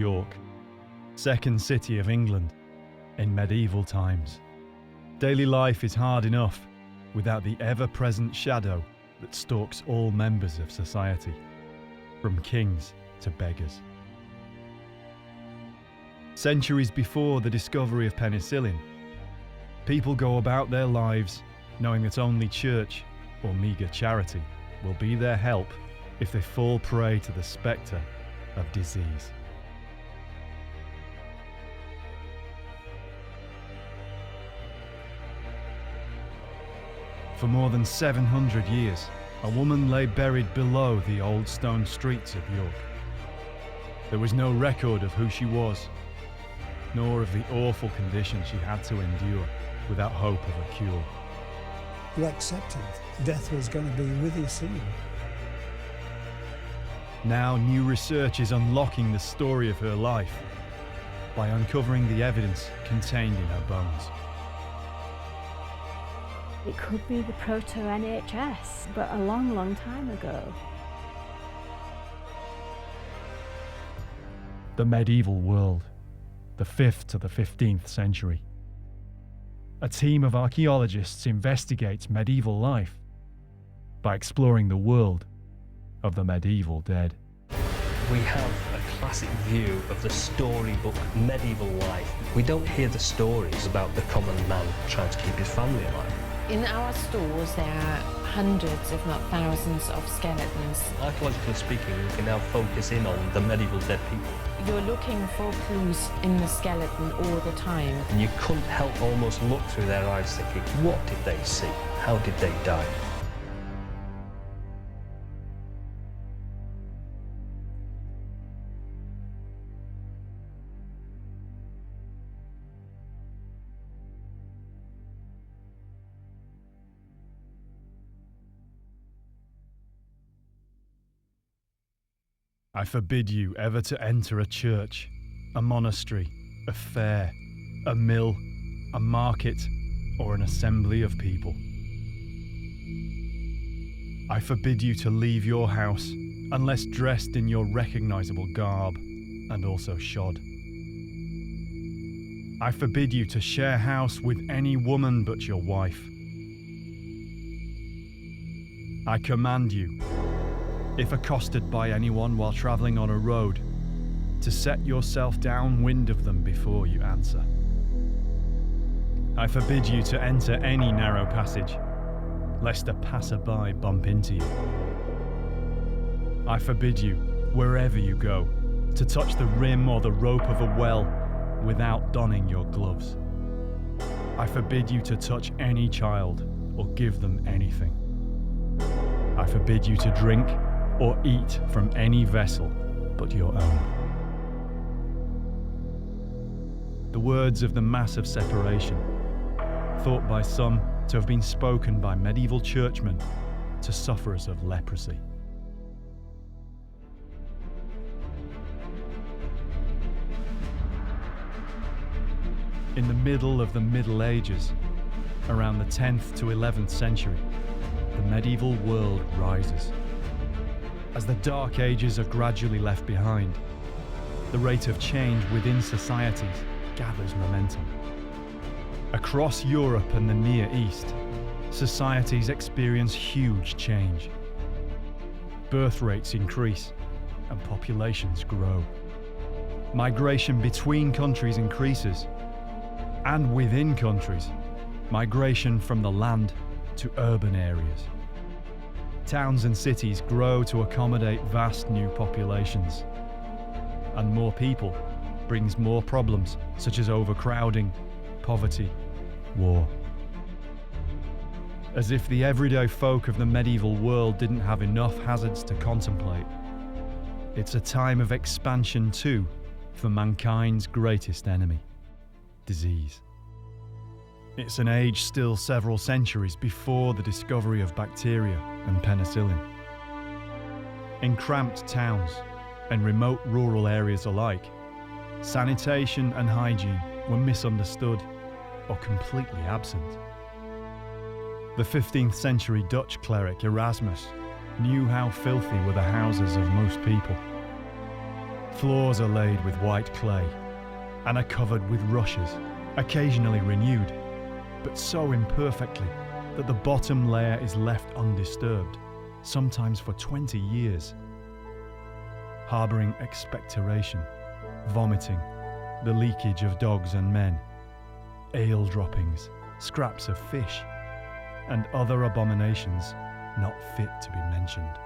York, second city of England in medieval times. Daily life is hard enough without the ever-present shadow that stalks all members of society, from kings to beggars. Centuries before the discovery of penicillin, people go about their lives knowing that only church or meagre charity will be their help if they fall prey to the spectre of disease. For more than 700 years, a woman lay buried below the old stone streets of York. There was no record of who she was, nor of the awful condition she had to endure without hope of a cure. You accepted death was going to be with you soon. Now new research is unlocking the story of her life by uncovering the evidence contained in her bones. It could be the proto-NHS, but a long, long time ago. The medieval world, the 5th to the 15th century. A team of archaeologists investigates medieval life by exploring the world of the medieval dead. We have a classic view of the storybook medieval life. We don't hear the stories about the common man trying to keep his family alive. In our stores there are hundreds, if not thousands, of skeletons. Archaeologically speaking, we can now focus in on the medieval dead people. You're looking for clues in the skeleton all the time. And you couldn't help almost look through their eyes thinking, what did they see? How did they die? I forbid you ever to enter a church, a monastery, a fair, a mill, a market, or an assembly of people. I forbid you to leave your house unless dressed in your recognizable garb and also shod. I forbid you to share house with any woman but your wife. I command you, if accosted by anyone while travelling on a road, to set yourself downwind of them before you answer. I forbid you to enter any narrow passage, lest a passerby bump into you. I forbid you, wherever you go, to touch the rim or the rope of a well without donning your gloves. I forbid you to touch any child or give them anything. I forbid you to drink or eat from any vessel but your own. The words of the Mass of Separation, thought by some to have been spoken by medieval churchmen to sufferers of leprosy. In the middle of the Middle Ages, around the 10th to 11th century, the medieval world rises. As the Dark Ages are gradually left behind, the rate of change within societies gathers momentum. Across Europe and the Near East, societies experience huge change. Birth rates increase and populations grow. Migration between countries increases, and within countries, migration from the land to urban areas. Towns and cities grow to accommodate vast new populations, and more people brings more problems such as overcrowding, poverty, war. As if the everyday folk of the medieval world didn't have enough hazards to contemplate, it's a time of expansion too for mankind's greatest enemy, disease. It's an age still several centuries before the discovery of bacteria and penicillin. In cramped towns and remote rural areas alike, sanitation and hygiene were misunderstood or completely absent. The 15th century Dutch cleric Erasmus knew how filthy were the houses of most people. Floors are laid with white clay and are covered with rushes, occasionally renewed, but so imperfectly that the bottom layer is left undisturbed, sometimes for 20 years. Harbouring expectoration, vomiting, the leakage of dogs and men, ale droppings, scraps of fish, and other abominations not fit to be mentioned.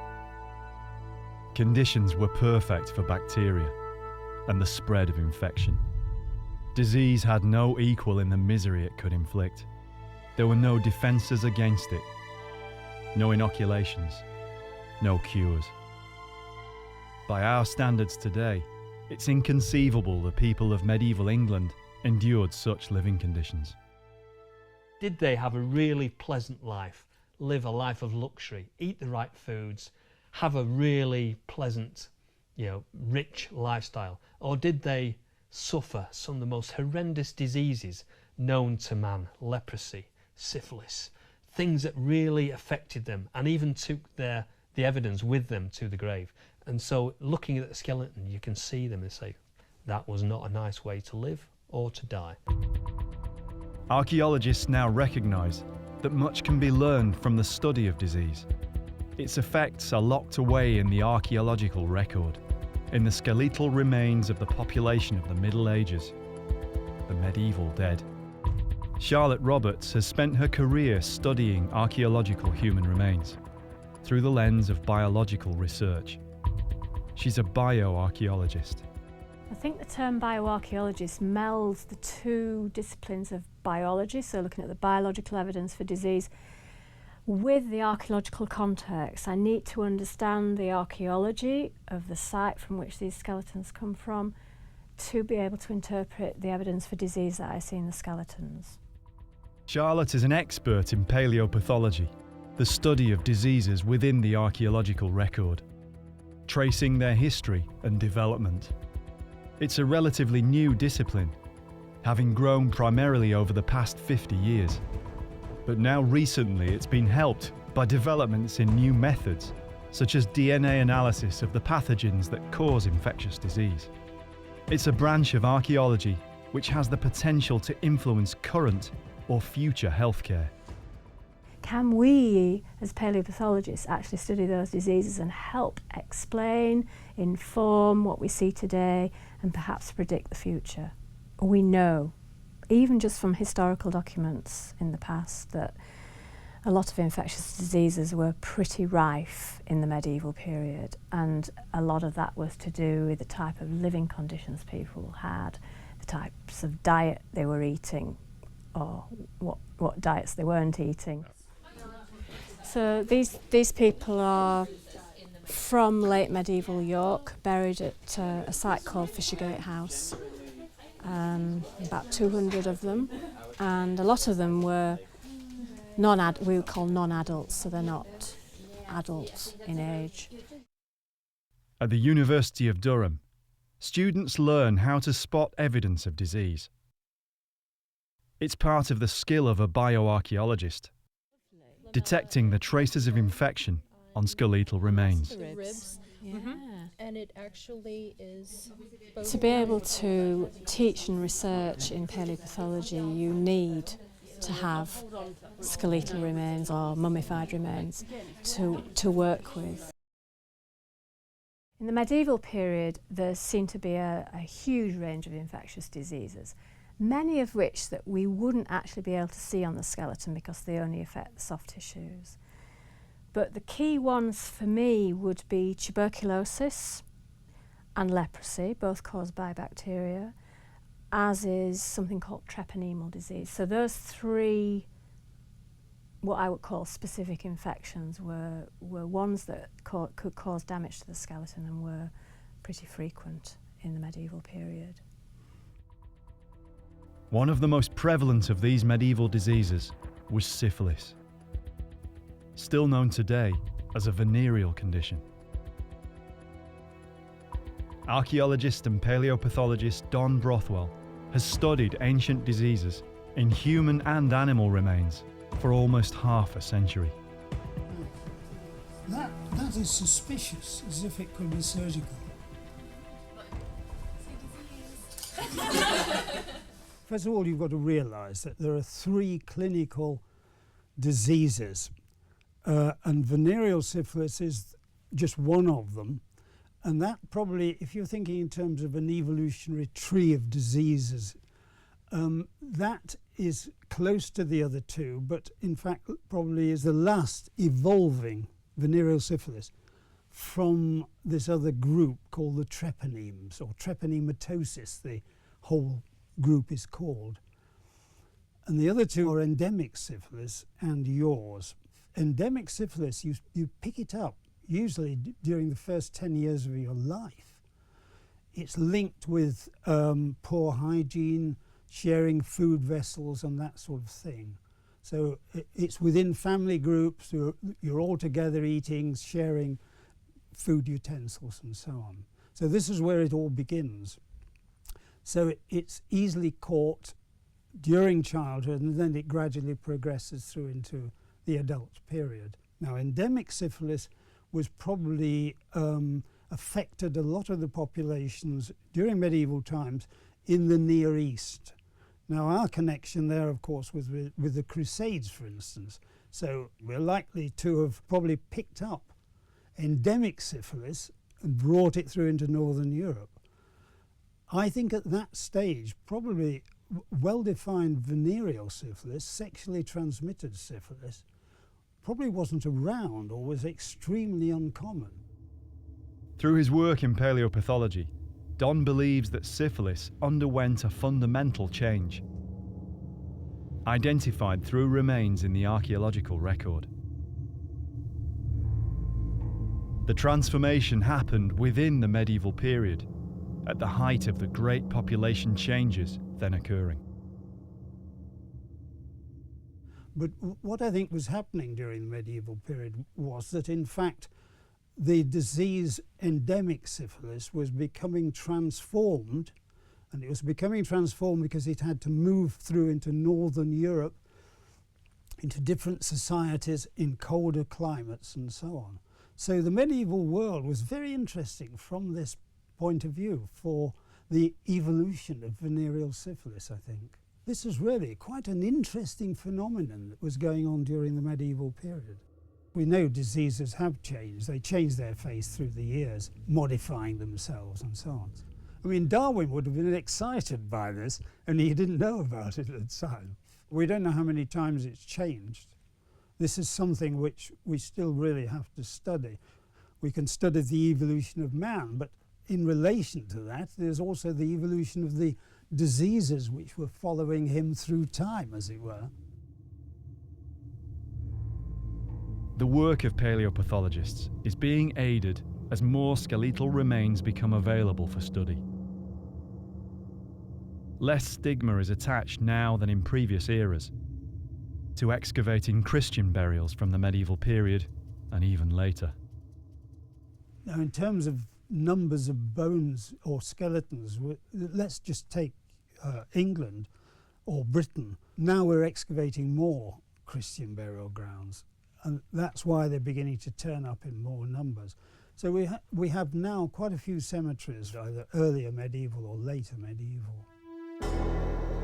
Conditions were perfect for bacteria and the spread of infection. Disease had no equal in the misery it could inflict. There were no defences against it, no inoculations, no cures. By our standards today, it's inconceivable the people of medieval England endured such living conditions. Did they have a really pleasant life, live a life of luxury, eat the right foods, have a really pleasant, rich lifestyle? Or did they suffer some of the most horrendous diseases known to man? Leprosy, syphilis, things that really affected them and even took the evidence with them to the grave. And so looking at the skeleton, you can see them and say, that was not a nice way to live or to die. Archaeologists now recognise that much can be learned from the study of disease. Its effects are locked away in the archaeological record, in the skeletal remains of the population of the Middle Ages, the medieval dead. Charlotte Roberts has spent her career studying archaeological human remains through the lens of biological research. She's a bioarchaeologist. I think the term bioarchaeologist melds the two disciplines of biology, so looking at the biological evidence for disease, with the archaeological context. I need to understand the archaeology of the site from which these skeletons come from to be able to interpret the evidence for disease that I see in the skeletons. Charlotte is an expert in paleopathology, the study of diseases within the archaeological record, tracing their history and development. It's a relatively new discipline, having grown primarily over the past 50 years. But now recently it's been helped by developments in new methods, such as DNA analysis of the pathogens that cause infectious disease. It's a branch of archaeology which has the potential to influence current or future healthcare. Can we, as paleopathologists, actually study those diseases and help explain, inform what we see today, and perhaps predict the future? We know, even just from historical documents in the past, that a lot of infectious diseases were pretty rife in the medieval period, and a lot of that was to do with the type of living conditions people had, the types of diet they were eating, or what diets they weren't eating. So these people are from late medieval York, buried at a site called Fishergate House. About 200 of them, and a lot of them were we would call non-adults, so they're not adult in age. At the University of Durham, students learn how to spot evidence of disease. It's part of the skill of a bioarchaeologist, detecting the traces of infection on skeletal remains. The ribs. Yeah. And it actually is... To be able to teach and research in paleopathology, you need to have skeletal remains or mummified remains to work with. In the medieval period, there seemed to be a huge range of infectious diseases, many of which that we wouldn't actually be able to see on the skeleton because they only affect the soft tissues. But the key ones for me would be tuberculosis and leprosy, both caused by bacteria, as is something called treponemal disease. So those three, what I would call specific infections, were ones that could cause damage to the skeleton and were pretty frequent in the medieval period. One of the most prevalent of these medieval diseases was syphilis, still known today as a venereal condition. Archaeologist and paleopathologist Don Brothwell has studied ancient diseases in human and animal remains for almost half a century. That is suspicious, as if it could be surgical. First of all, you've got to realise that there are 3 clinical diseases, and venereal syphilis is just one of them. And that probably, if you're thinking in terms of an evolutionary tree of diseases, that is close to the other 2, but in fact probably is the last evolving venereal syphilis from this other group called the treponemes, or treponematosis, the whole group is called. And the other 2 are endemic syphilis and yours. Endemic syphilis, you pick it up usually during the first 10 years of your life. It's linked with poor hygiene, sharing food vessels and that sort of thing. So it's within family groups, you're all together eating, sharing food utensils and so on. So this is where it all begins. So it's easily caught during childhood, and then it gradually progresses through into the adult period. Now, endemic syphilis was probably affected a lot of the populations during medieval times in the Near East. Now, our connection there, of course, was with the Crusades, for instance. So we're likely to have probably picked up endemic syphilis and brought it through into Northern Europe. I think at that stage, probably well-defined venereal syphilis, sexually transmitted syphilis, probably wasn't around or was extremely uncommon. Through his work in paleopathology, Don believes that syphilis underwent a fundamental change, identified through remains in the archaeological record. The transformation happened within the medieval period, at the height of the great population changes then occurring. But what I think was happening during the medieval period was that, in fact, the disease endemic syphilis was becoming transformed, and it was becoming transformed because it had to move through into Northern Europe, into different societies in colder climates and so on. So the medieval world was very interesting from this point of view for the evolution of venereal syphilis, I think. This is really quite an interesting phenomenon that was going on during the medieval period. We know diseases have changed. They change their face through the years, modifying themselves and so on. I mean, Darwin would have been excited by this, and he didn't know about it at the time. We don't know how many times it's changed. This is something which we still really have to study. We can study the evolution of man, but in relation to that, there's also the evolution of the diseases which were following him through time, as it were. The work of paleopathologists is being aided as more skeletal remains become available for study. Less stigma is attached now than in previous eras to excavating Christian burials from the medieval period and even later. Now, in terms of numbers of bones or skeletons, let's just take England or Britain. Now we're excavating more Christian burial grounds, and that's why they're beginning to turn up in more numbers. So we have now quite a few cemeteries, either earlier medieval or later medieval.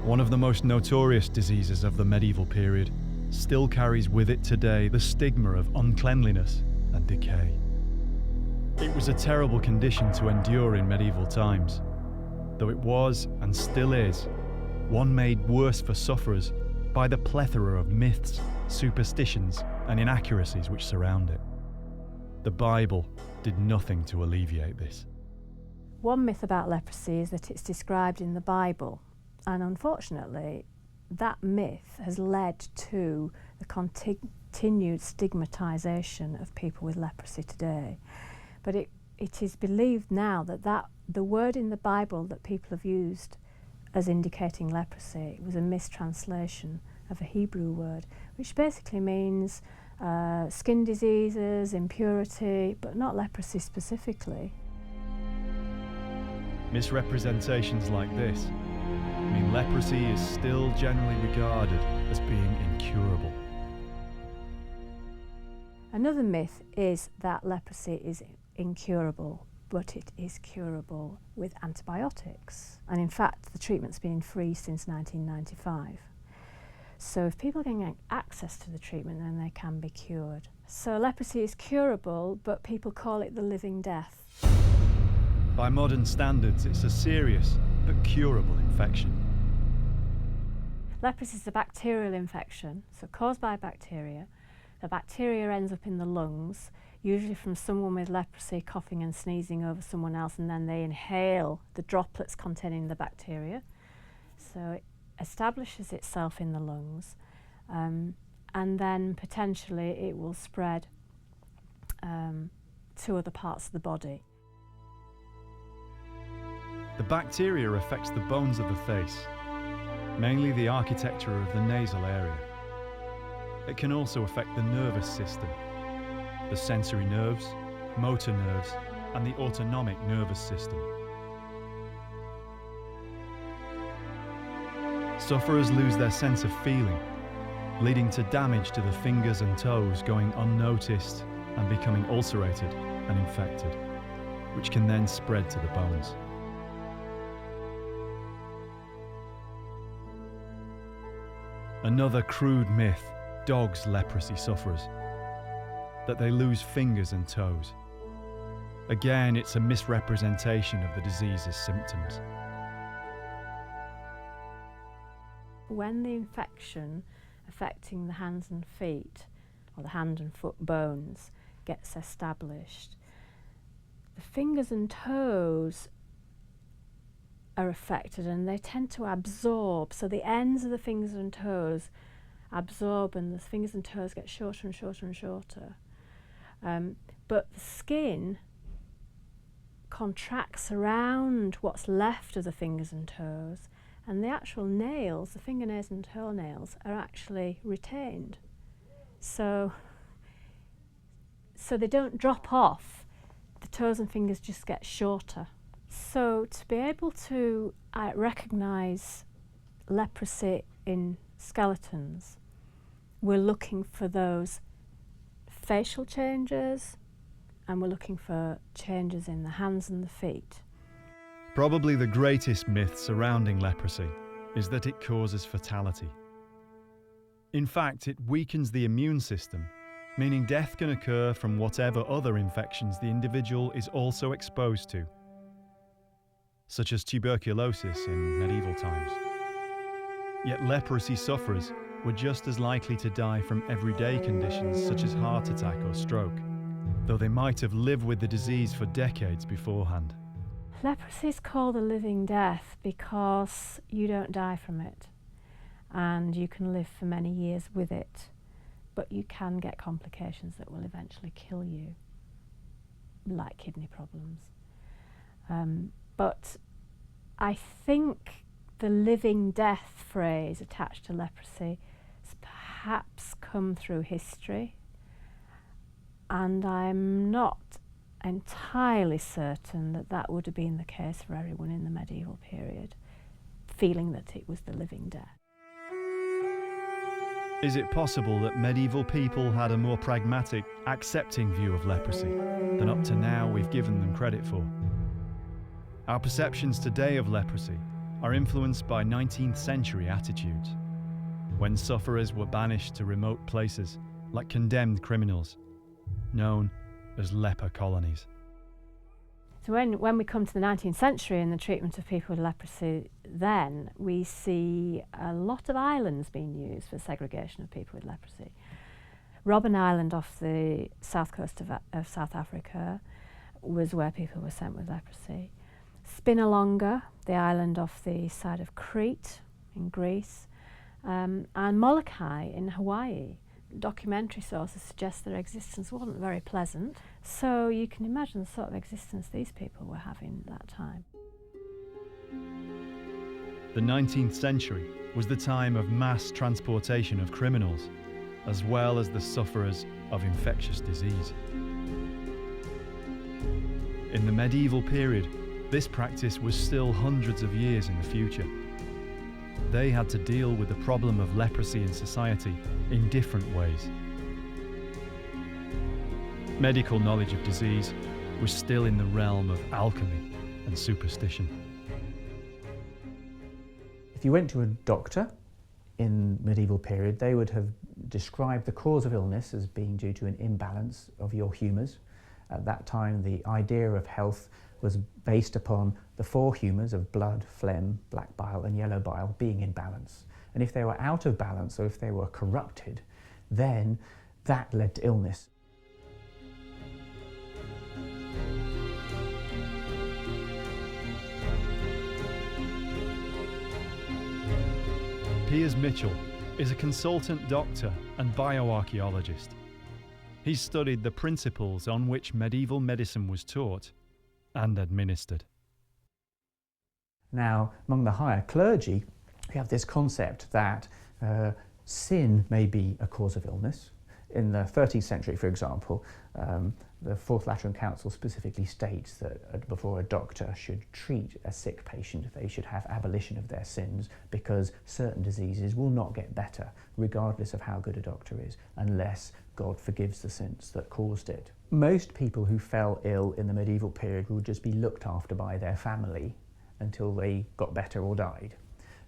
One of the most notorious diseases of the medieval period still carries with it today the stigma of uncleanliness and decay. It was a terrible condition to endure in medieval times, though it was, and still is, one made worse for sufferers by the plethora of myths, superstitions, and inaccuracies which surround it. The Bible did nothing to alleviate this. One myth about leprosy is that it's described in the Bible, and unfortunately that myth has led to the continued stigmatisation of people with leprosy today. But it is believed now that the word in the Bible that people have used as indicating leprosy was a mistranslation of a Hebrew word, which basically means skin diseases, impurity, but not leprosy specifically. Misrepresentations like this mean leprosy is still generally regarded as being incurable. Another myth is that leprosy is incurable, but it is curable with antibiotics. And in fact, the treatment's been free since 1995. So if people can get access to the treatment, then they can be cured. So leprosy is curable, but people call it the living death. By modern standards, it's a serious but curable infection. Leprosy is a bacterial infection, so caused by bacteria. The bacteria ends up in the lungs, usually from someone with leprosy coughing and sneezing over someone else, and then they inhale the droplets containing the bacteria. So it establishes itself in the lungs, and then potentially it will spread to other parts of the body. The bacteria affects the bones of the face, mainly the architecture of the nasal area. It can also affect the nervous system, the sensory nerves, motor nerves, and the autonomic nervous system. Sufferers lose their sense of feeling, leading to damage to the fingers and toes going unnoticed and becoming ulcerated and infected, which can then spread to the bones. Another crude myth dogs leprosy sufferers, that they lose fingers and toes. Again, it's a misrepresentation of the disease's symptoms. When the infection affecting the hands and feet, or the hand and foot bones, gets established, the fingers and toes are affected and they tend to absorb. So the ends of the fingers and toes absorb and the fingers and toes get shorter and shorter and shorter. But the skin contracts around what's left of the fingers and toes, and the actual nails, the fingernails and toenails, are actually retained. So they don't drop off, the toes and fingers just get shorter. So to be able to recognise leprosy in skeletons, we're looking for those facial changes, and we're looking for changes in the hands and the feet. Probably the greatest myth surrounding leprosy is that it causes fatality. In fact, it weakens the immune system, meaning death can occur from whatever other infections the individual is also exposed to, such as tuberculosis in medieval times. Yet leprosy sufferers were just as likely to die from everyday conditions such as heart attack or stroke, though they might have lived with the disease for decades beforehand. Leprosy is called a living death because you don't die from it, and you can live for many years with it, but you can get complications that will eventually kill you, like kidney problems. But I think the living death phrase attached to leprosy has perhaps come through history, and I'm not entirely certain that that would have been the case for everyone in the medieval period, feeling that it was the living death. Is it possible that medieval people had a more pragmatic, accepting view of leprosy than up to now we've given them credit for? Our perceptions today of leprosy are influenced by 19th century attitudes, when sufferers were banished to remote places like condemned criminals, known as leper colonies. So when we come to the 19th century and the treatment of people with leprosy, then we see a lot of islands being used for segregation of people with leprosy. Robben Island off the south coast of South Africa was where people were sent with leprosy. Spinalonga, the island off the side of Crete in Greece, and Molokai in Hawaii. Documentary sources suggest their existence wasn't very pleasant, so you can imagine the sort of existence these people were having at that time. The 19th century was the time of mass transportation of criminals, as well as the sufferers of infectious disease. In the medieval period, this practice was still hundreds of years in the future. They had to deal with the problem of leprosy in society in different ways. Medical knowledge of disease was still in the realm of alchemy and superstition. If you went to a doctor in medieval period, they would have described the cause of illness as being due to an imbalance of your humours. At that time, the idea of health was based upon the four humours of blood, phlegm, black bile and yellow bile being in balance. And if they were out of balance or if they were corrupted, then that led to illness. Piers Mitchell is a consultant doctor and bioarchaeologist. He's studied the principles on which medieval medicine was taught and administered. Now, among the higher clergy, we have this concept that sin may be a cause of illness. In the 13th century, for example, the Fourth Lateran Council specifically states that before a doctor should treat a sick patient, they should have abolition of their sins, because certain diseases will not get better, regardless of how good a doctor is, unless God forgives the sins that caused it. Most people who fell ill in the medieval period would just be looked after by their family until they got better or died.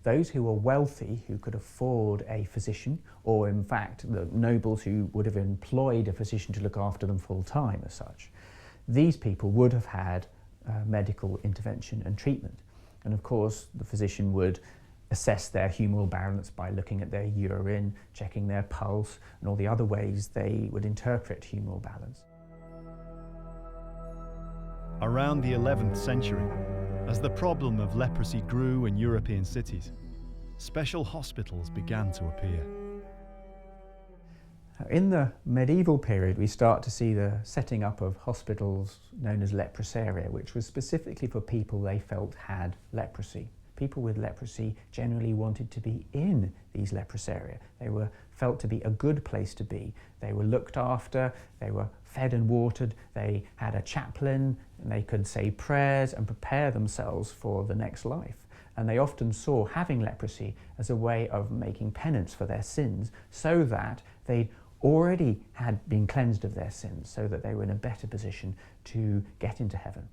Those who were wealthy, who could afford a physician, or in fact the nobles who would have employed a physician to look after them full time as such, these people would have had medical intervention and treatment. And of course the physician would assess their humoral balance by looking at their urine, checking their pulse and all the other ways they would interpret humoral balance. Around the 11th century, as the problem of leprosy grew in European cities, special hospitals began to appear. In the medieval period, we start to see the setting up of hospitals known as leprosaria, which was specifically for people they felt had leprosy. People with leprosy generally wanted to be in these leprosaria. They were felt to be a good place to be. They were looked after, they were fed and watered, they had a chaplain, and they could say prayers and prepare themselves for the next life. And they often saw having leprosy as a way of making penance for their sins, so that they already had been cleansed of their sins, so that they were in a better position to get into heaven.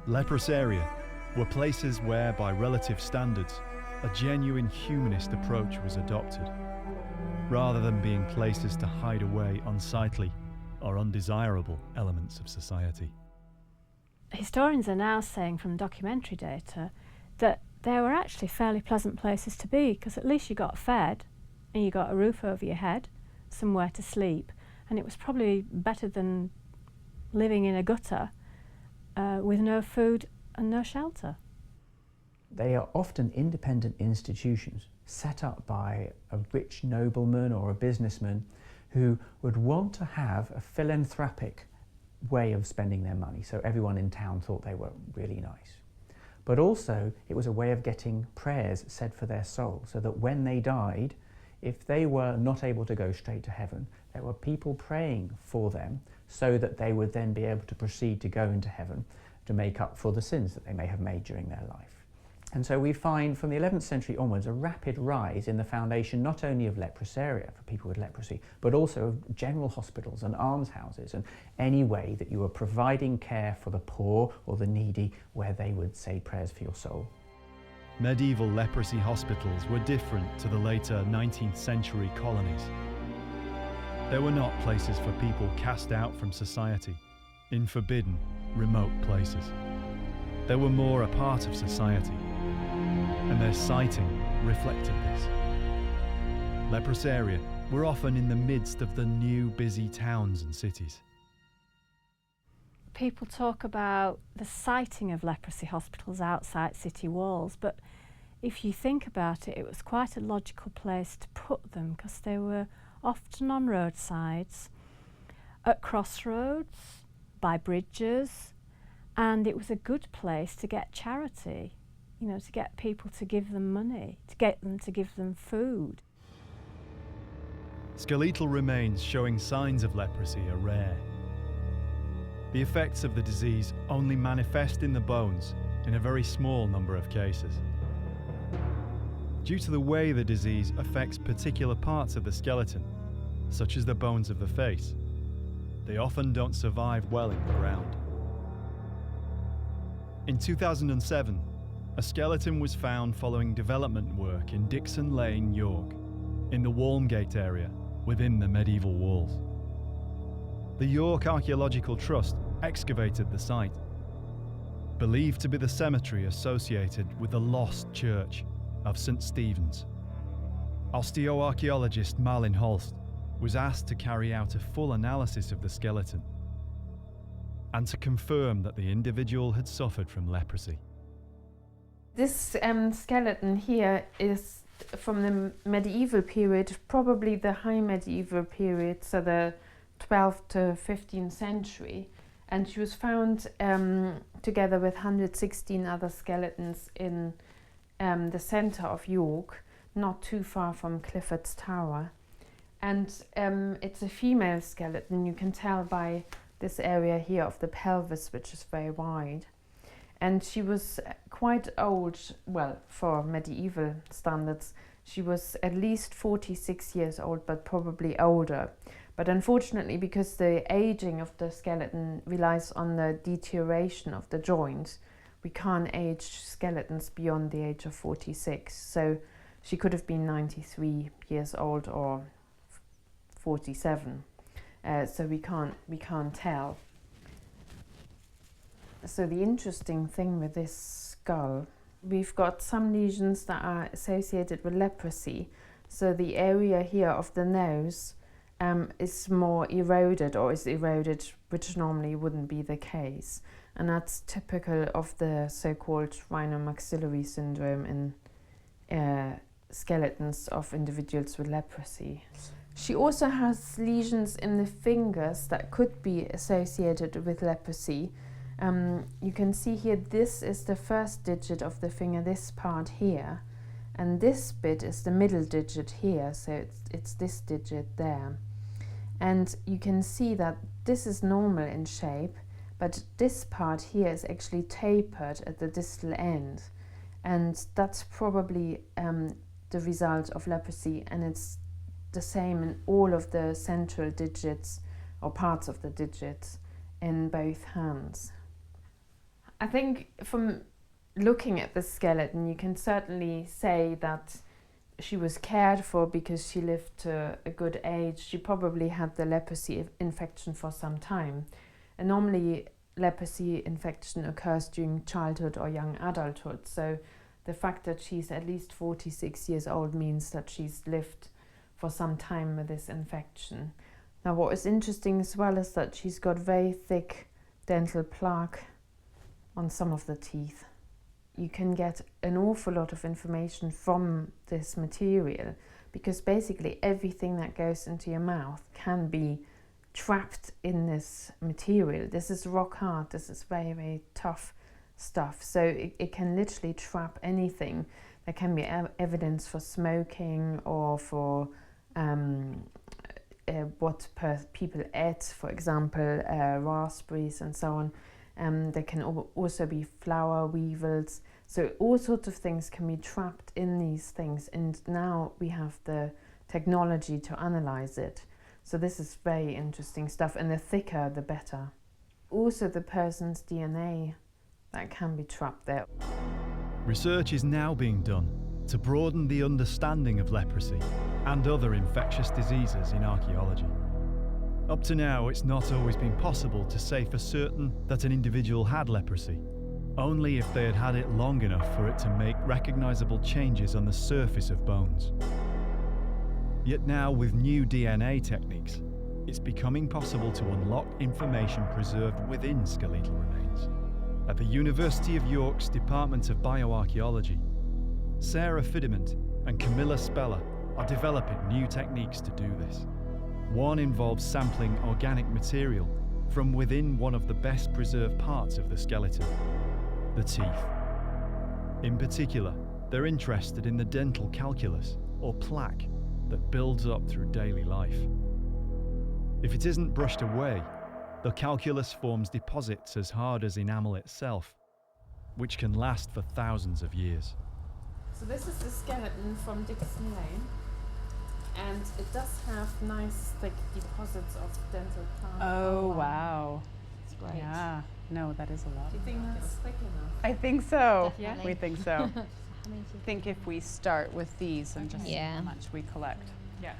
Leprosaria were places where, by relative standards, a genuine humanist approach was adopted, rather than being places to hide away unsightly or undesirable elements of society. Historians are now saying from documentary data that they were actually fairly pleasant places to be, because at least you got fed and you got a roof over your head, somewhere to sleep, and it was probably better than living in a gutter with no food and no shelter. They are often independent institutions set up by a rich nobleman or a businessman who would want to have a philanthropic way of spending their money, so everyone in town thought they were really nice. But also it was a way of getting prayers said for their soul, so that when they died, if they were not able to go straight to heaven, there were people praying for them so that they would then be able to proceed to go into heaven to make up for the sins that they may have made during their life. And so we find from the 11th century onwards a rapid rise in the foundation not only of leprosaria for people with leprosy, but also of general hospitals and almshouses, and any way that you were providing care for the poor or the needy, where they would say prayers for your soul. Medieval leprosy hospitals were different to the later 19th century colonies. They were not places for people cast out from society, in forbidden, remote places. They were more a part of society, and their siting reflected this. Leprosaria were often in the midst of the new busy towns and cities. People talk about the siting of leprosy hospitals outside city walls, but if you think about it, it was quite a logical place to put them, because they were often on roadsides, at crossroads, by bridges, and it was a good place to get charity, you know, to get people to give them money, to get them to give them food. Skeletal remains showing signs of leprosy are rare. The effects of the disease only manifest in the bones in a very small number of cases. Due to the way the disease affects particular parts of the skeleton, such as the bones of the face, they often don't survive well in the ground. In 2007, a skeleton was found following development work in Dixon Lane, York, in the Walmgate area within the medieval walls. The York Archaeological Trust excavated the site, believed to be the cemetery associated with the lost church of St. Stephen's. Osteoarchaeologist Malin Holst was asked to carry out a full analysis of the skeleton and to confirm that the individual had suffered from leprosy. This skeleton here is from the medieval period, probably the high medieval period, so the 12th to 15th century. And she was found together with 116 other skeletons in the centre of York, not too far from Clifford's Tower. And it's a female skeleton. You can tell by this area here of the pelvis, which is very wide. And she was quite old, well, for medieval standards. She was at least 46 years old, but probably older. But unfortunately, because the aging of the skeleton relies on the deterioration of the joints, we can't age skeletons beyond the age of 46. So she could have been 93 years old or 47. So we can't tell. So the interesting thing with this skull, we've got some lesions that are associated with leprosy. So the area here of the nose is more eroded, or is eroded, which normally wouldn't be the case. And that's typical of the so-called rhinomaxillary syndrome in skeletons of individuals with leprosy. She also has lesions in the fingers that could be associated with leprosy. You can see here, this is the first digit of the finger, this part here, and this bit is the middle digit here, so it's this digit there. And you can see that this is normal in shape, but this part here is actually tapered at the distal end, and that's probably the result of leprosy, and it's the same in all of the central digits or parts of the digits in both hands. I think from looking at the skeleton, you can certainly say that she was cared for because she lived to a good age. She probably had the leprosy infection for some time. And normally leprosy infection occurs during childhood or young adulthood. So the fact that she's at least 46 years old means that she's lived for some time with this infection. Now what is interesting as well is that she's got very thick dental plaque on some of the teeth. You can get an awful lot of information from this material, because basically everything that goes into your mouth can be trapped in this material. This is rock hard, this is very, very tough stuff. So it can literally trap anything. There can be evidence for smoking or for what people ate, for example, raspberries and so on. There can also be flour weevils. So all sorts of things can be trapped in these things, and now we have the technology to analyze it. So this is very interesting stuff, and the thicker the better. Also the person's DNA that can be trapped there. Research is now being done to broaden the understanding of leprosy and other infectious diseases in archaeology. Up to now, it's not always been possible to say for certain that an individual had leprosy, only if they had had it long enough for it to make recognizable changes on the surface of bones. Yet now, with new DNA techniques, it's becoming possible to unlock information preserved within skeletal remains. At the University of York's Department of Bioarchaeology, Sarah Fidiment and Camilla Speller are developing new techniques to do this. One involves sampling organic material from within one of the best preserved parts of the skeleton, the teeth. In particular, they're interested in the dental calculus, or plaque, that builds up through daily life. If it isn't brushed away, the calculus forms deposits as hard as enamel itself, which can last for thousands of years. So this is the skeleton from Dixon Lane, and it does have nice thick deposits of dental plaque. Oh, wow. It's great. Yeah. No, that is a lot. Do you think that's quick enough? I think so. Definitely. We think so. How many do you I think if we start with these and just see Yeah. how much we collect. Yeah.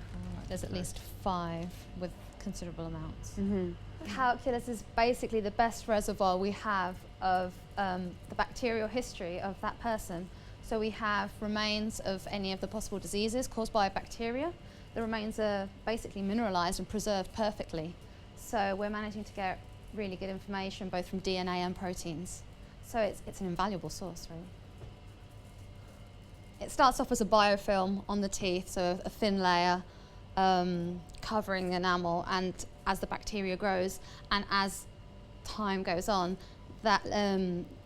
There's at least 5 with considerable amounts. Mm-hmm. Calculus is basically the best reservoir we have of the bacterial history of that person. So we have remains of any of the possible diseases caused by bacteria. The remains are basically mineralized and preserved perfectly. So we're managing to get really good information both from DNA and proteins. So it's an invaluable source, really. It starts off as a biofilm on the teeth, so a thin layer covering the enamel, and as the bacteria grows and as time goes on, that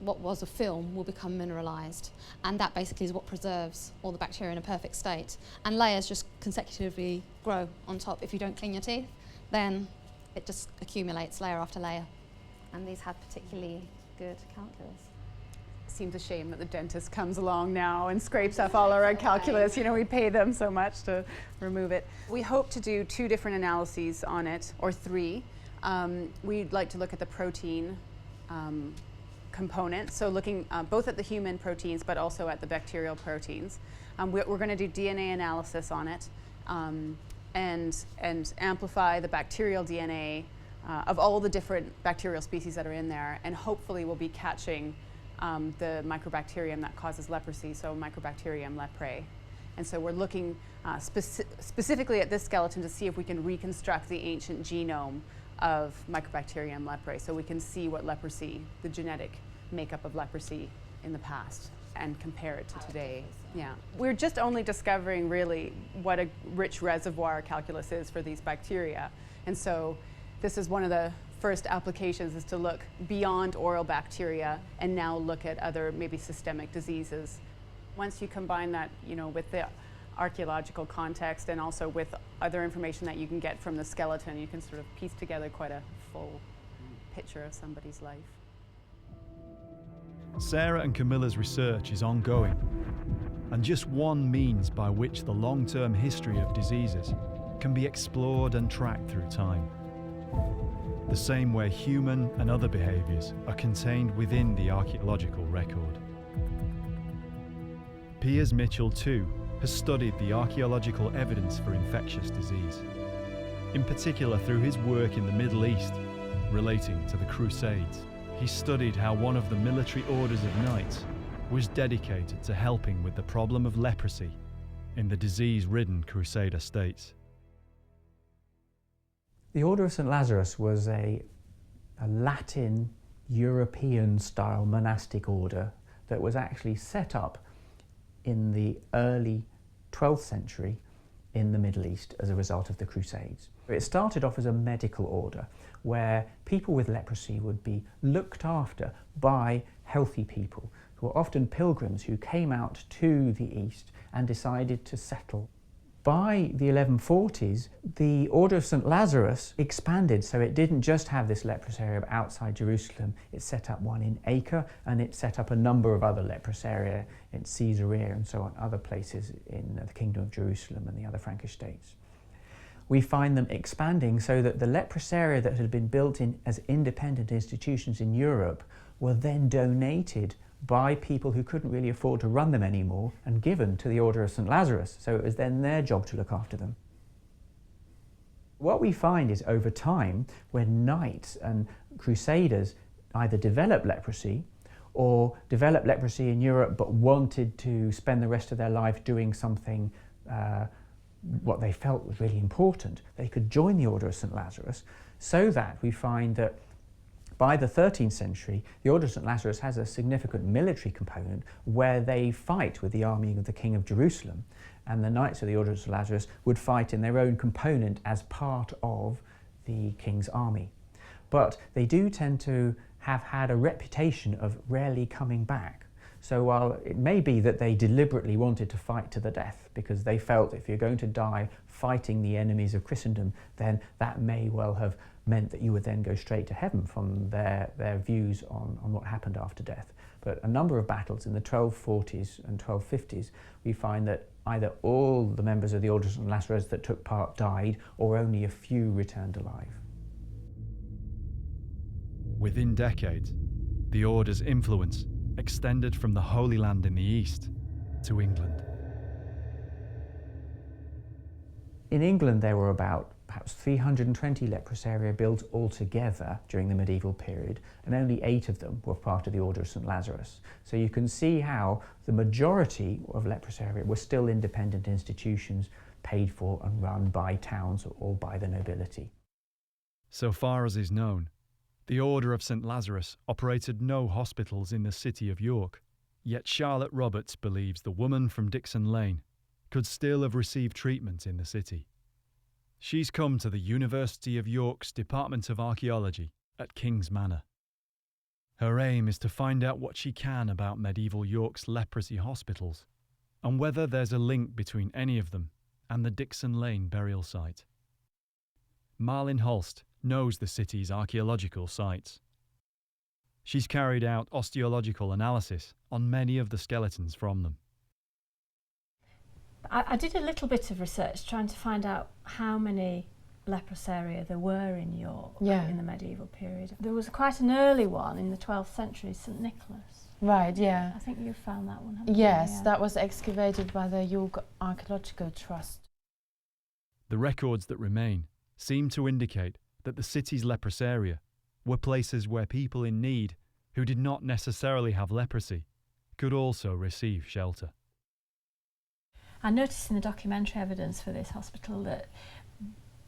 what was a film will become mineralized, and that basically is what preserves all the bacteria in a perfect state. And layers just consecutively grow on top. If you don't clean your teeth, then it just accumulates layer after layer, and these have particularly good calculus. Seems a shame that the dentist comes along now and scrapes off all our calculus. You know, we pay them so much to remove it. We hope to do 2 different analyses on it, or 3. We'd like to look at the protein component, so looking both at the human proteins but also at the bacterial proteins. We're going to do DNA analysis on it and amplify the bacterial DNA of all the different bacterial species that are in there, and hopefully we'll be catching the microbacterium that causes leprosy, so Mycobacterium leprae. And so we're looking specifically at this skeleton to see if we can reconstruct the ancient genome of Mycobacterium leprae, so we can see what leprosy, the genetic makeup of leprosy in the past, and compare it to today. Yeah, we're just only discovering really what a rich reservoir calculus is for these bacteria. And so this is one of the first applications, is to look beyond oral bacteria and now look at other maybe systemic diseases. Once you combine that, you know, with the archaeological context and also with other information that you can get from the skeleton, you can sort of piece together quite a full picture of somebody's life. Sarah and Camilla's research is ongoing, and just one means by which the long-term history of diseases can be explored and tracked through time. The same way human and other behaviours are contained within the archaeological record. Piers Mitchell too has studied the archaeological evidence for infectious disease, in particular through his work in the Middle East relating to the Crusades. He studied how one of the military orders of knights was dedicated to helping with the problem of leprosy in the disease-ridden Crusader states. The Order of St. Lazarus was a Latin, European-style monastic order that was actually set up in the early 12th century in the Middle East as a result of the Crusades. It started off as a medical order where people with leprosy would be looked after by healthy people who were often pilgrims who came out to the East and decided to settle. By the 1140s, the Order of St. Lazarus expanded, so it didn't just have this leprosarium outside Jerusalem. It set up one in Acre, and it set up a number of other leprosaria in Caesarea and so on, other places in the Kingdom of Jerusalem and the other Frankish states. We find them expanding so that the leprosaria that had been built in as independent institutions in Europe were then donated by people who couldn't really afford to run them anymore and given to the Order of St. Lazarus. So it was then their job to look after them. What we find is over time, when knights and crusaders either developed leprosy or developed leprosy in Europe but wanted to spend the rest of their life doing something what they felt was really important, they could join the Order of St. Lazarus, so that we find that by the 13th century, the Order of St. Lazarus has a significant military component where they fight with the army of the King of Jerusalem, and the Knights of the Order of St. Lazarus would fight in their own component as part of the King's army. But they do tend to have had a reputation of rarely coming back. So while it may be that they deliberately wanted to fight to the death because they felt if you're going to die fighting the enemies of Christendom, then that may well have meant that you would then go straight to heaven from their views on what happened after death. But a number of battles in the 1240s and 1250s, we find that either all the members of the Order of St. Lazarus that took part died, or only a few returned alive. Within decades, the Order's influence extended from the Holy Land in the east to England. In England, there were about perhaps 320 leprosaria built altogether during the medieval period, and only 8 of them were part of the Order of St. Lazarus. So you can see how the majority of leprosaria were still independent institutions paid for and run by towns or by the nobility. So far as is known, the Order of St. Lazarus operated no hospitals in the city of York, yet Charlotte Roberts believes the woman from Dixon Lane could still have received treatment in the city. She's come to the University of York's Department of Archaeology at King's Manor. Her aim is to find out what she can about medieval York's leprosy hospitals and whether there's a link between any of them and the Dixon Lane burial site. Marlin Holst knows the city's archaeological sites. She's carried out osteological analysis on many of the skeletons from them. I did a little bit of research trying to find out how many leprosaria there were in York in the medieval period. There was quite an early one in the 12th century, St. Nicholas. Right, yeah. I think you found that one, haven't Yes, you? Yeah. that was excavated by the York Archaeological Trust. The records that remain seem to indicate that the city's leprosaria were places where people in need, who did not necessarily have leprosy, could also receive shelter. I noticed in the documentary evidence for this hospital that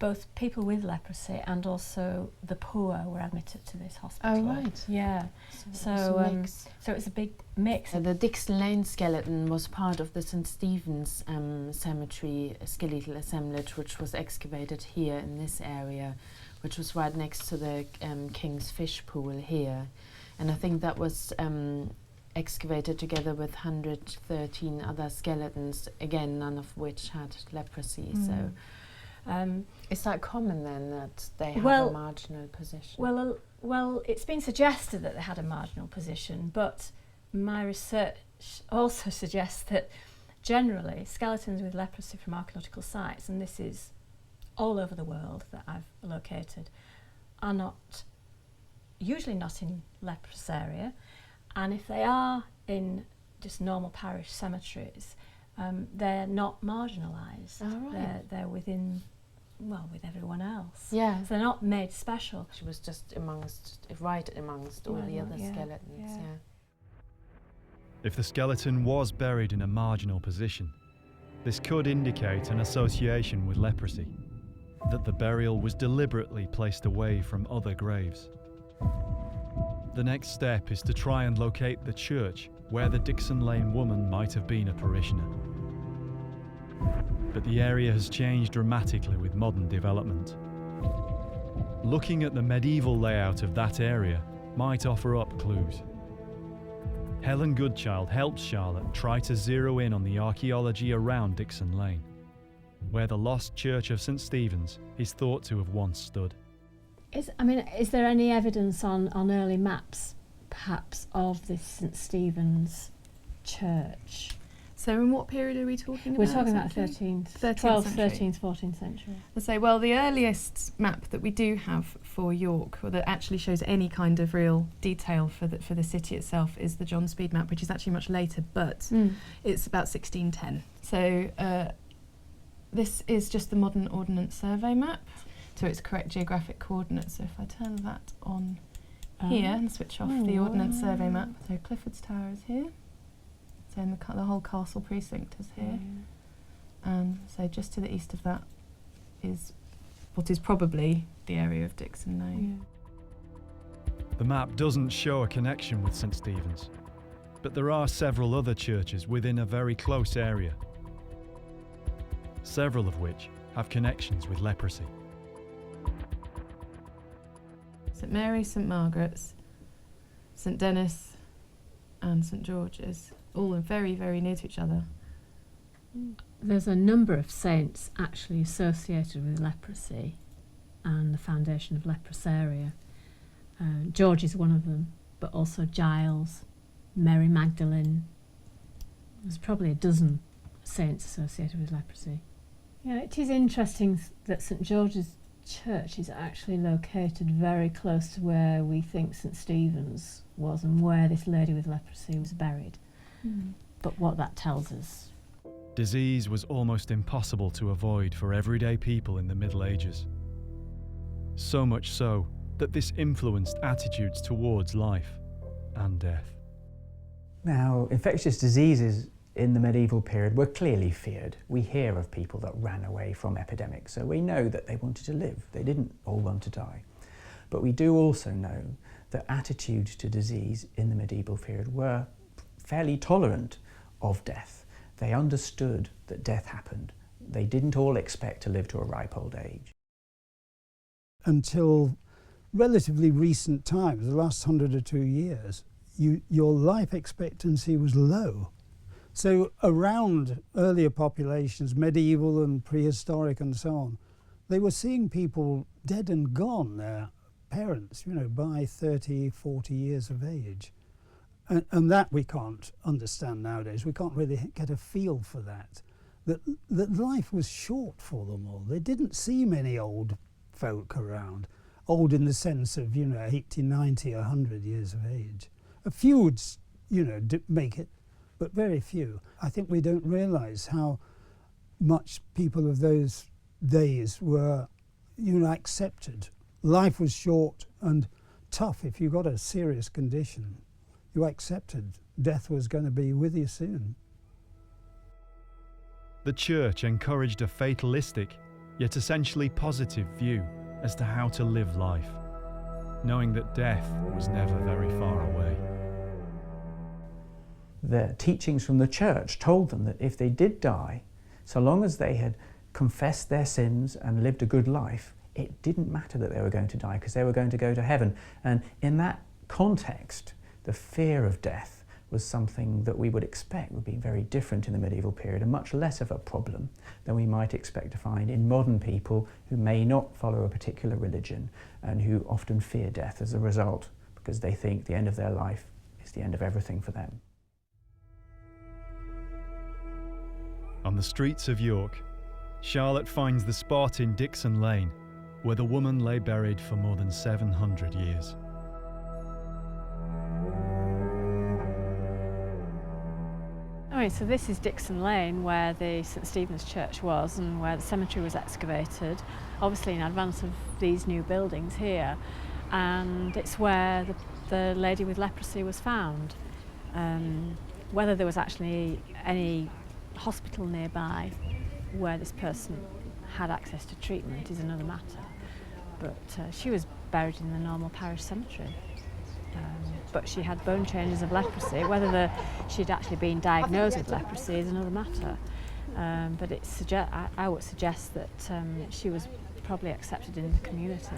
both people with leprosy and also the poor were admitted to this hospital. Oh, right. Yeah. So it was a big mix. The Dixon Lane skeleton was part of the St. Stephen's cemetery skeletal assemblage, which was excavated here in this area, which was right next to the King's Fish Pool here. And I think that was excavated together with 113 other skeletons, again, none of which had leprosy. So is that common then, that they have a marginal position? Well, it's been suggested that they had a marginal position, but my research also suggests that generally skeletons with leprosy from archaeological sites, and this is all over the world that I've located, are usually not in leprosaria, and if they are in just normal parish cemeteries, they're not marginalised. Oh, right. They're within, with everyone else. Yeah. So they're not made special. She was just right amongst all the other skeletons. Yeah. If the skeleton was buried in a marginal position, this could indicate an association with leprosy, that the burial was deliberately placed away from other graves. The next step is to try and locate the church where the Dixon Lane woman might have been a parishioner. But the area has changed dramatically with modern development. Looking at the medieval layout of that area might offer up clues. Helen Goodchild helps Charlotte try to zero in on the archaeology around Dixon Lane, where the lost church of St. Stephen's is thought to have once stood. Is there any evidence on early maps, perhaps, of this St. Stephen's church? So in what period are we talking about? We're talking about exactly? 12th, 13th, 14th century. Well, the earliest map that we do have for York, or that actually shows any kind of real detail for the city itself, is the John Speed map, which is actually much later, but it's about 1610. So this is just the modern Ordnance Survey map to its correct geographic coordinates. So if I turn that on here and switch off the Ordnance Survey map, so Clifford's Tower is here. So the whole castle precinct is here. And so just to the east of that is what is probably the area of Dixon Lane. The map doesn't show a connection with St. Stephen's, but there are several other churches within a very close area, several of which have connections with leprosy. St Mary's, St Margaret's, St Denis and St George's, all very, very near to each other. There's a number of saints actually associated with leprosy and the foundation of leprosaria. George is one of them, but also Giles, Mary Magdalene. There's probably a dozen saints associated with leprosy. Yeah, it is interesting that St George's church is actually located very close to where we think St Stephen's was and where this lady with leprosy was buried. But what that tells us. Disease was almost impossible to avoid for everyday people in the Middle Ages. So much so that this influenced attitudes towards life and death. Now, infectious diseases in the medieval period were clearly feared. We hear of people that ran away from epidemics, so we know that they wanted to live. They didn't all want to die. But we do also know that attitudes to disease in the medieval period were fairly tolerant of death. They understood that death happened. They didn't all expect to live to a ripe old age. Until relatively recent times, the last 100 or 2 years, your life expectancy was low. So around earlier populations, medieval and prehistoric and so on, they were seeing people dead and gone, their parents, by 30, 40 years of age. And that we can't understand nowadays. We can't really get a feel for that. That life was short for them all. They didn't see many old folk around. Old in the sense of, 80, 90, 100 years of age. A few would, make it, but very few. I think we don't realise how much people of those days were, accepted. Life was short and tough. If you got a serious condition, you accepted death was going to be with you soon. The church encouraged a fatalistic, yet essentially positive view as to how to live life, knowing that death was never very far away. The teachings from the church told them that if they did die, so long as they had confessed their sins and lived a good life, it didn't matter that they were going to die because they were going to go to heaven. And in that context, the fear of death was something that we would expect would be very different in the medieval period and much less of a problem than we might expect to find in modern people who may not follow a particular religion and who often fear death as a result because they think the end of their life is the end of everything for them. On the streets of York, Charlotte finds the spot in Dixon Lane where the woman lay buried for more than 700 years. Alright, so this is Dixon Lane where the St Stephen's Church was and where the cemetery was excavated, obviously in advance of these new buildings here, and it's where the lady with leprosy was found. Whether there was actually any hospital nearby where this person had access to treatment is another matter, but she was buried in the normal parish cemetery. But she had bone changes of leprosy. Whether she'd actually been diagnosed with leprosy is another matter. But I would suggest that she was probably accepted in the community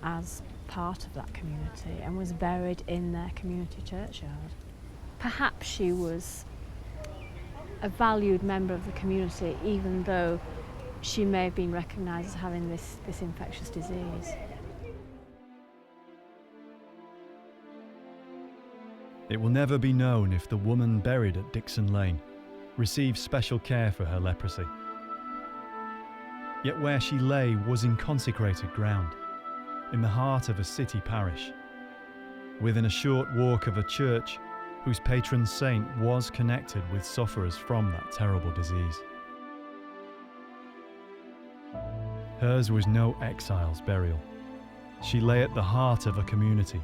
as part of that community and was buried in their community churchyard. Perhaps she was a valued member of the community, even though she may have been recognised as having this infectious disease. It will never be known if the woman buried at Dixon Lane received special care for her leprosy. Yet where she lay was in consecrated ground, in the heart of a city parish, within a short walk of a church whose patron saint was connected with sufferers from that terrible disease. Hers was no exile's burial. She lay at the heart of a community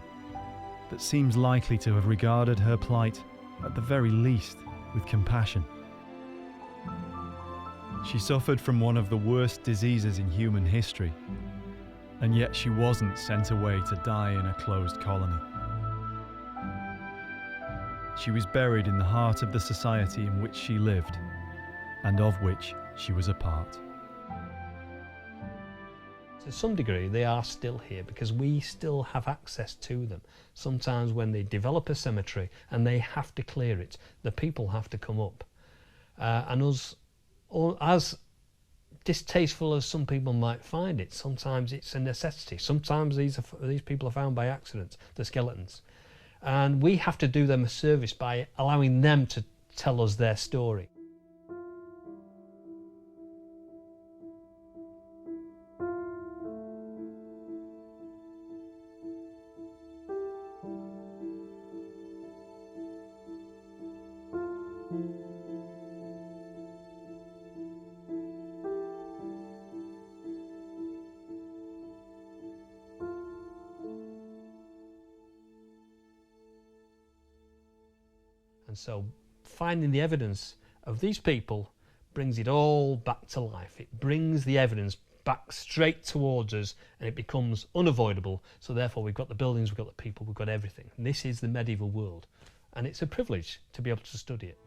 that seems likely to have regarded her plight, at the very least, with compassion. She suffered from one of the worst diseases in human history, and yet she wasn't sent away to die in a closed colony. She was buried in the heart of the society in which she lived, and of which she was a part. To some degree, they are still here because we still have access to them. Sometimes when they develop a cemetery and they have to clear it, the people have to come up. And us, as distasteful as some people might find it, sometimes it's a necessity. Sometimes these people are found by accident, the skeletons. And we have to do them a service by allowing them to tell us their story. And so finding the evidence of these people brings it all back to life. It brings the evidence back straight towards us, and it becomes unavoidable. So therefore we've got the buildings, we've got the people, we've got everything. And this is the medieval world, and it's a privilege to be able to study it.